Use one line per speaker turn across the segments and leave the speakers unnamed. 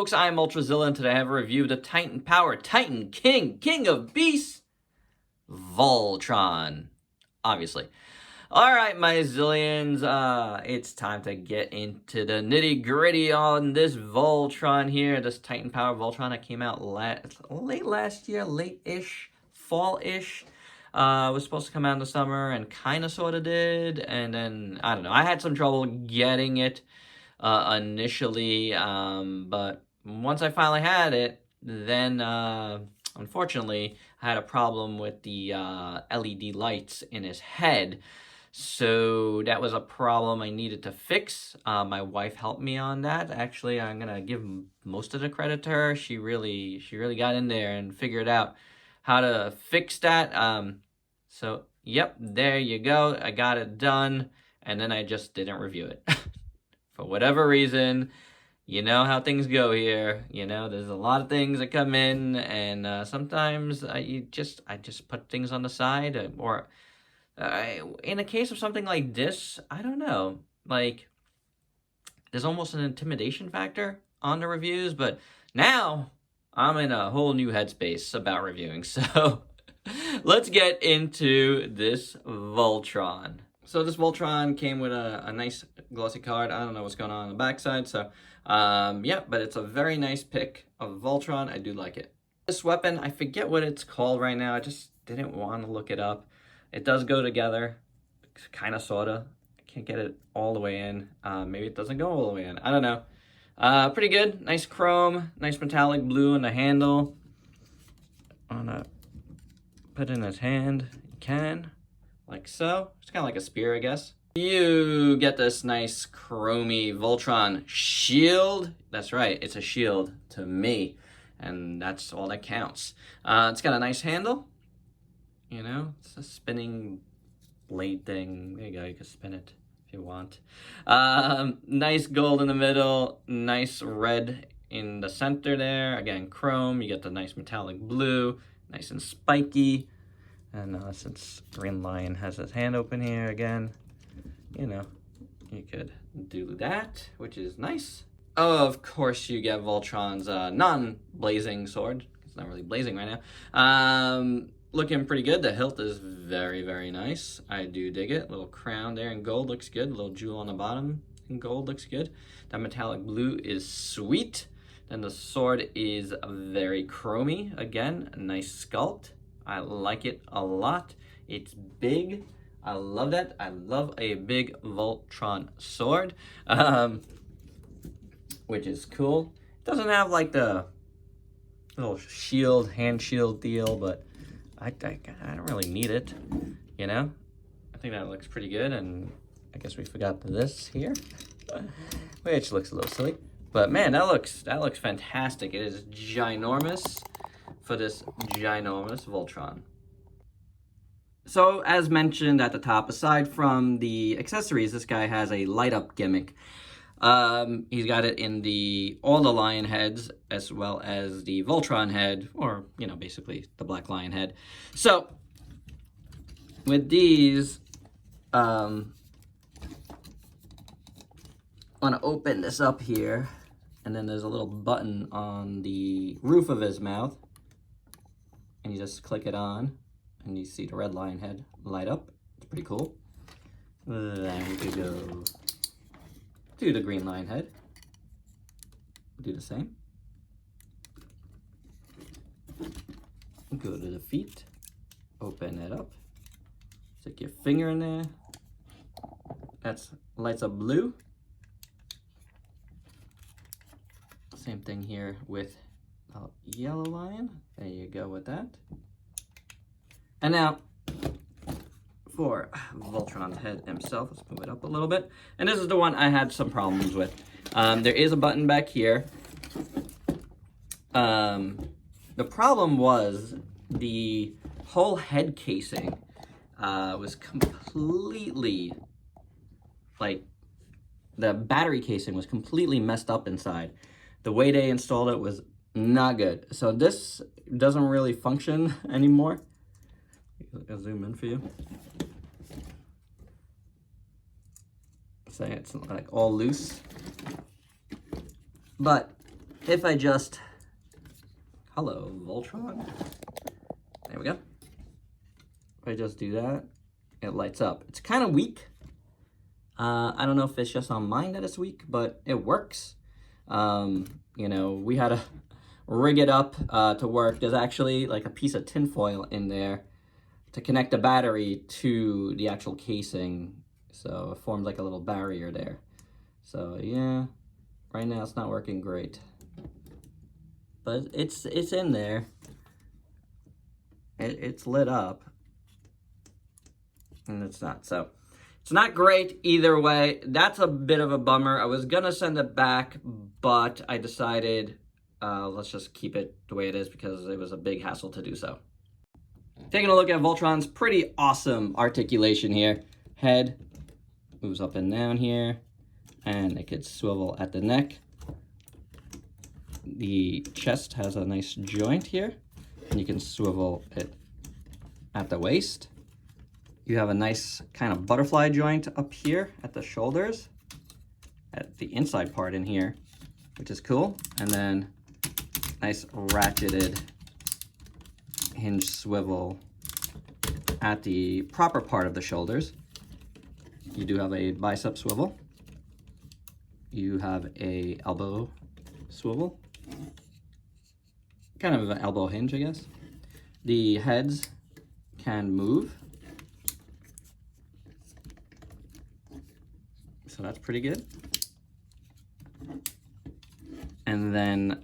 folks, I'm Ultrazilla, and today I have a review of the Titan Power Titan King of Beasts, Voltron, obviously. Alright, my zillions, it's time to get into the nitty-gritty on this Voltron here, this Titan Power Voltron that came out late last year, late-ish, fall-ish. Was supposed to come out in the summer and kind of sort of did, and then, I don't know, I had some trouble getting it initially, but once I finally had it, then unfortunately I had a problem with the LED lights in his head, so that was a problem I needed to fix. My wife helped me on that. Actually, I'm gonna give most of the credit to her. She really got in there and figured out how to fix that. So yep, there you go, I got it done, and then I just didn't review it. For whatever reason, you know how things go here. You know, there's a lot of things that come in, and sometimes I just put things on the side, or in a case of something like this, I don't know, like, there's almost an intimidation factor on the reviews, but now I'm in a whole new headspace about reviewing, so let's get into this Voltron. So this Voltron came with a nice glossy card. I don't know what's going on the backside, so yeah, but it's a very nice pick of Voltron. I do like it. This weapon, I forget what it's called right now. I just didn't want to look it up. It does go together, kind of, sort of. I can't get it all the way in. Maybe it doesn't go all the way in. I don't know. Pretty good. Nice chrome, nice metallic blue on the handle. Wanna put in his hand? You can, like so. It's kind of like a spear, I guess. You get this nice chromy Voltron shield. That's right, it's a shield to me, and that's all that counts. It's got a nice handle. You know, it's a spinning blade thing. There you go, you can spin it if you want. Nice gold in the middle, nice red in the center there. Again, chrome, you get the nice metallic blue, nice and spiky. And since Green Lion has his hand open here again, you know, you could do that, which is nice. Of course, you get Voltron's non-blazing sword. It's not really blazing right now. Looking pretty good. The hilt is very, very nice. I do dig it. Little crown there in gold looks good. Little jewel on the bottom in gold looks good. That metallic blue is sweet. Then the sword is very chromy. Again, a nice sculpt. I like it a lot. It's big. I love that. I love a big Voltron sword, which is cool. It doesn't have like the little shield, hand shield deal, but I don't really need it, you know? I think that looks pretty good, and I guess we forgot this here, which looks a little silly. But man, that looks fantastic. It is ginormous for this ginormous Voltron. So, as mentioned at the top, aside from the accessories, this guy has a light-up gimmick. He's got it in all the lion heads, as well as the Voltron head, or, you know, basically the black lion head. So, with these, I want to open this up here, and then there's a little button on the roof of his mouth, and you just click it on, and you see the red lion head light up. It's pretty cool. Then we could go to the green lion head. Do the same. Go to the feet. Open it up. Stick your finger in there. That's lights up blue. Same thing here with the yellow lion. There you go with that. And now, for Voltron's head himself, let's move it up a little bit. And this is the one I had some problems with. There is a button back here. The problem was the whole head casing was completely, like, the battery casing was completely messed up inside. The way they installed it was not good. So this doesn't really function anymore. I'll zoom in for you. Say it's like all loose. But if I just, hello, Voltron. There we go. If I just do that, it lights up. It's kind of weak. I don't know if it's just on mine that it's weak, but it works. You know, we had to rig it up to work. There's actually like a piece of tinfoil in there to connect the battery to the actual casing. So it forms like a little barrier there. So yeah, right now it's not working great. But it's in there. It's lit up. And it's not. So it's not great either way. That's a bit of a bummer. I was gonna send it back, but I decided let's just keep it the way it is because it was a big hassle to do so. Taking a look at Voltron's pretty awesome articulation here. Head moves up and down here, and it could swivel at the neck. The chest has a nice joint here, and you can swivel it at the waist. You have a nice kind of butterfly joint up here at the shoulders, at the inside part in here, which is cool. And then nice ratcheted hinge swivel at the proper part of the shoulders. You do have a bicep swivel. You have a elbow swivel. Kind of an elbow hinge, I guess. The heads can move. So that's pretty good. And then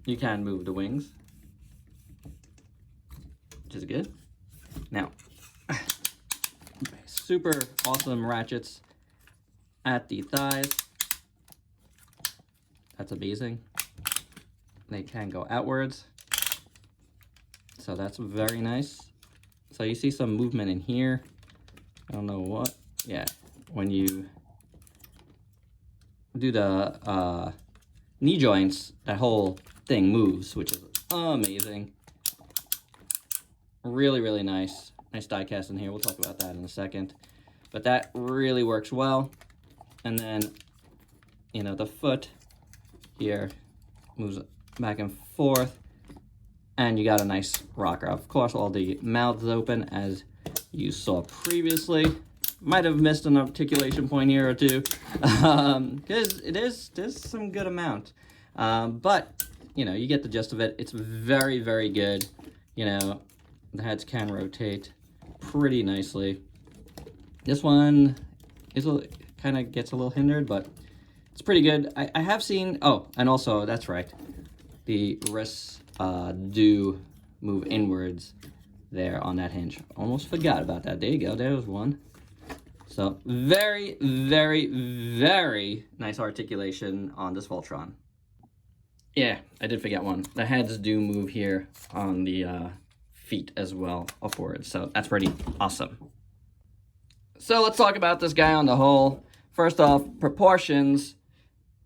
you can move the wings, which is good. Now, super awesome ratchets at the thighs. That's amazing. They can go outwards. So that's very nice. So you see some movement in here. I don't know what. Yeah, when you do the knee joints, that whole thing moves, which is amazing. Really, really nice. Nice die cast in here. We'll talk about that in a second. But that really works well. And then, you know, the foot here moves back and forth. And you got a nice rocker. Of course, all the mouths open as you saw previously. Might have missed an articulation point here or two. Because there's some good amount. But, you know, you get the gist of it. It's very, very good. You know, the heads can rotate pretty nicely. This one is kind of gets a little hindered, but it's pretty good. I have seen, oh, and also, that's right, the wrists do move inwards there on that hinge. Almost forgot about that. There you go, there's one. So very, very, very nice articulation on this Voltron. Yeah, I did forget one. The heads do move here on the feet as well, upwards. So that's pretty awesome. So let's talk about this guy on the whole. First off, proportions.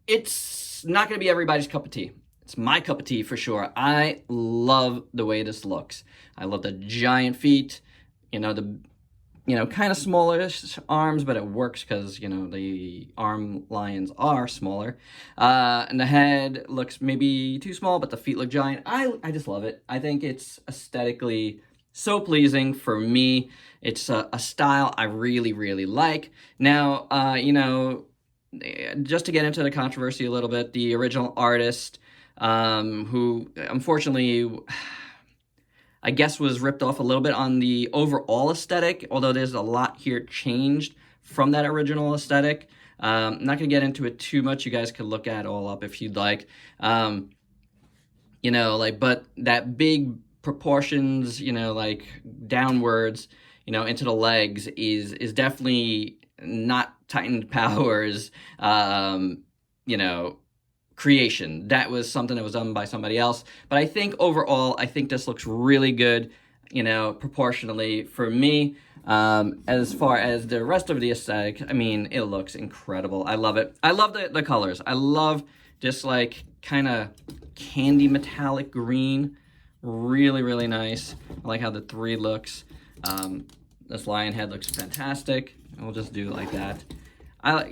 It's not going to be everybody's cup of tea. It's my cup of tea for sure. I love the way this looks. I love the giant feet, you know, the kind of smallish arms, but it works because, you know, the arm lions are smaller. And the head looks maybe too small, but the feet look giant. I just love it. I think it's aesthetically so pleasing for me. It's a style I really, really like. Now, you know, just to get into the controversy a little bit, the original artist, who unfortunately, I guess, was ripped off a little bit on the overall aesthetic, although there's a lot here changed from that original aesthetic. I'm not going to get into it too much. You guys could look at it all up if you'd like. You know, like, but that big proportions, you know, like downwards, you know, into the legs is definitely not Titan Power's, you know, creation. That was something that was done by somebody else. But I think overall, I think this looks really good, you know, proportionally for me. As far as the rest of the aesthetic, I mean, it looks incredible. I love it. I love the colors. I love just like kind of candy metallic green. Really, really nice. I like how the 3 looks. This lion head looks fantastic. We'll just do it like that.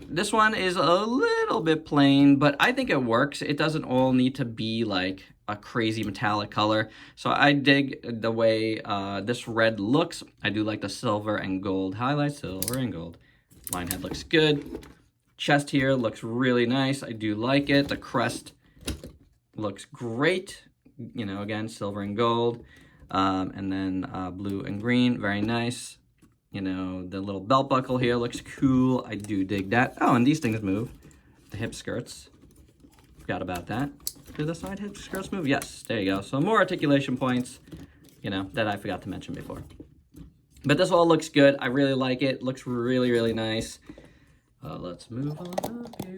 This one is a little bit plain, but I think it works. It doesn't all need to be like a crazy metallic color. So I dig the way this red looks. I do like the silver and gold highlights, silver and gold. Line head looks good. Chest here looks really nice. I do like it. The crest looks great. You know, again, silver and gold. And then blue and green, very nice. You know, the little belt buckle here looks cool. I do dig that. Oh, and these things move. The hip skirts. Forgot about that. Do the side hip skirts move? Yes, there you go. So more articulation points, you know, that I forgot to mention before. But this all looks good. I really like it. Looks really, really nice. Let's move on up here.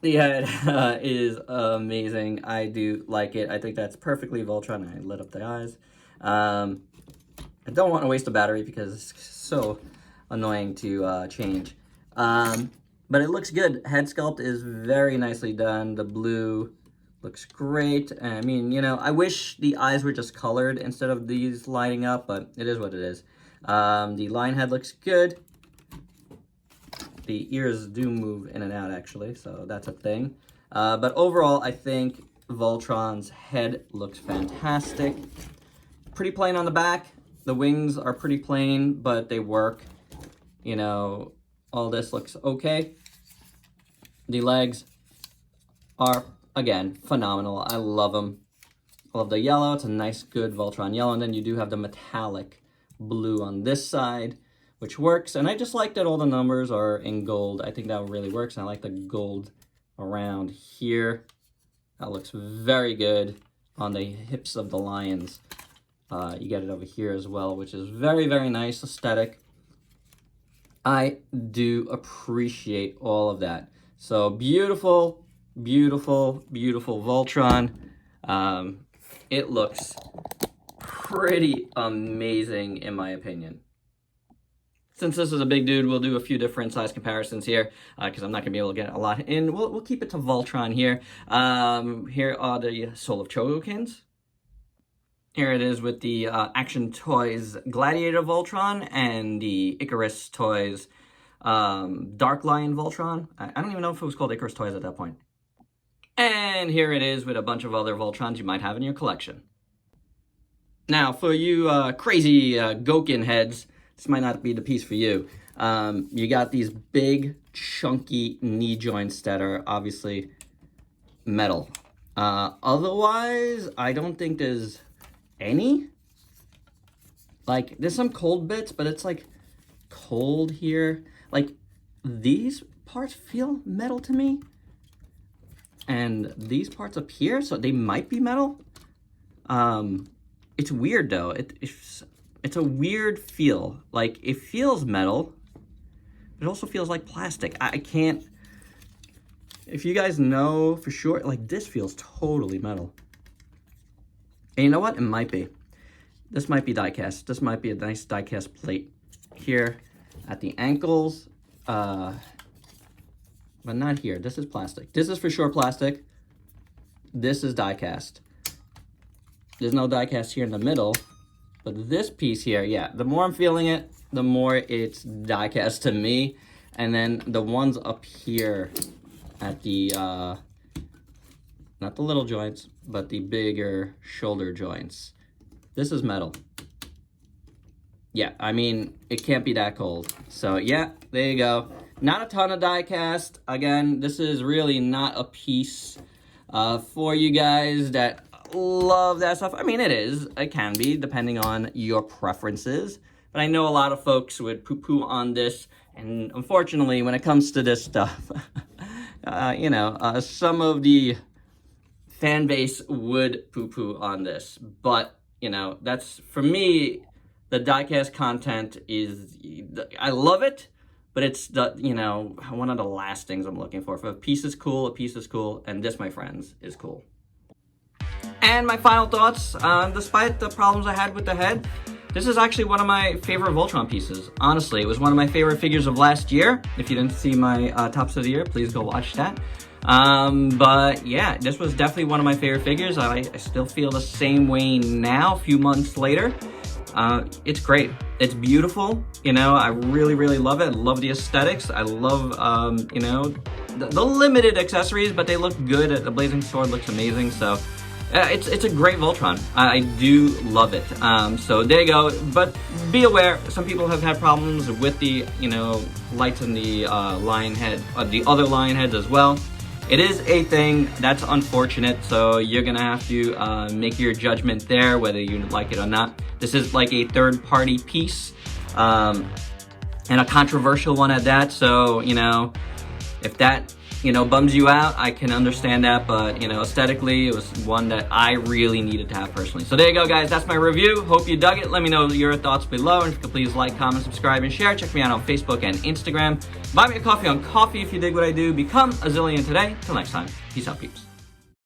The head is amazing. I do like it. I think that's perfectly Voltron. I lit up the eyes. I don't want to waste a battery because it's so annoying to change. But it looks good. Head sculpt is very nicely done. The blue looks great. I mean, you know, I wish the eyes were just colored instead of these lighting up, but it is what it is. The line head looks good. The ears do move in and out, actually, so that's a thing. But overall, I think Voltron's head looks fantastic. Pretty plain on the back. The wings are pretty plain, but they work. You know, all this looks okay. The legs are, again, phenomenal. I love them. I love the yellow. It's a nice, good Voltron yellow. And then you do have the metallic blue on this side, which works. And I just like that all the numbers are in gold. I think that really works. And I like the gold around here. That looks very good on the hips of the lions. You get it over here as well, which is very, very nice aesthetic. I do appreciate all of that. So beautiful, beautiful, beautiful Voltron. It looks pretty amazing in my opinion. Since this is a big dude, we'll do a few different size comparisons here because I'm not going to be able to get a lot in. We'll keep it to Voltron here. Here are the Soul of Chogokins. Here it is with the Action Toys Gladiator Voltron and the Icarus Toys Dark Lion Voltron. I don't even know if it was called Icarus Toys at that point. And here it is with a bunch of other Voltrons you might have in your collection. Now, for you crazy Gokin heads, this might not be the piece for you. You got these big, chunky knee joints that are obviously metal. Otherwise, I don't think there's any. Like, there's some cold bits, but it's like cold here. Like, these parts feel metal to me. And these parts up here, so they might be metal. It's weird though. It's a weird feel. Like, it feels metal. It also feels like plastic. I can't, if you guys know for sure, like this feels totally metal. And you know what? It might be. This might be die cast. This might be a nice die cast plate here at the ankles. But not here. This is plastic. This is for sure plastic. This is die cast. There's no die cast here in the middle. But this piece here, yeah, the more I'm feeling it, the more it's die cast to me. And then the ones up here at the, not the little joints, but the bigger shoulder joints. This is metal. Yeah, I mean, it can't be that cold. So yeah, there you go. Not a ton of die cast. Again, this is really not a piece for you guys that love that stuff. I mean, it is. It can be, depending on your preferences. But I know a lot of folks would poo-poo on this. And unfortunately, when it comes to this stuff, you know, some of the fan base would poo-poo on this. But, you know, that's, for me, the diecast content is, I love it, but it's the, you know, one of the last things I'm looking for. If a piece is cool, a piece is cool, and this, my friends, is cool. And my final thoughts, despite the problems I had with the head, this is actually one of my favorite Voltron pieces. Honestly, it was one of my favorite figures of last year. If you didn't see my tops of the year, please go watch that. But yeah, this was definitely one of my favorite figures. I still feel the same way now, a few months later. it's great. It's beautiful, you know, I really love it. I love the aesthetics. I love, you know, the limited accessories, but they look good. The Blazing Sword looks amazing, so it's a great Voltron. I do love it. So there you go, but be aware, some people have had problems with the, you know, lights in the lion head, the other lion heads as well. It is a thing, that's unfortunate, so you're gonna have to make your judgment there, whether you like it or not. This is like a third-party piece, and a controversial one at that, so, you know, if that, you know, bums you out, I can understand that, but, you know, aesthetically, it was one that I really needed to have personally. So there you go, guys, that's my review. Hope you dug it. Let me know your thoughts below, and if you could please like, comment, subscribe, and share. Check me out on Facebook and Instagram. Buy me a coffee on Coffee if you dig what I do. Become a Zillion today. Till next time, peace out, peeps.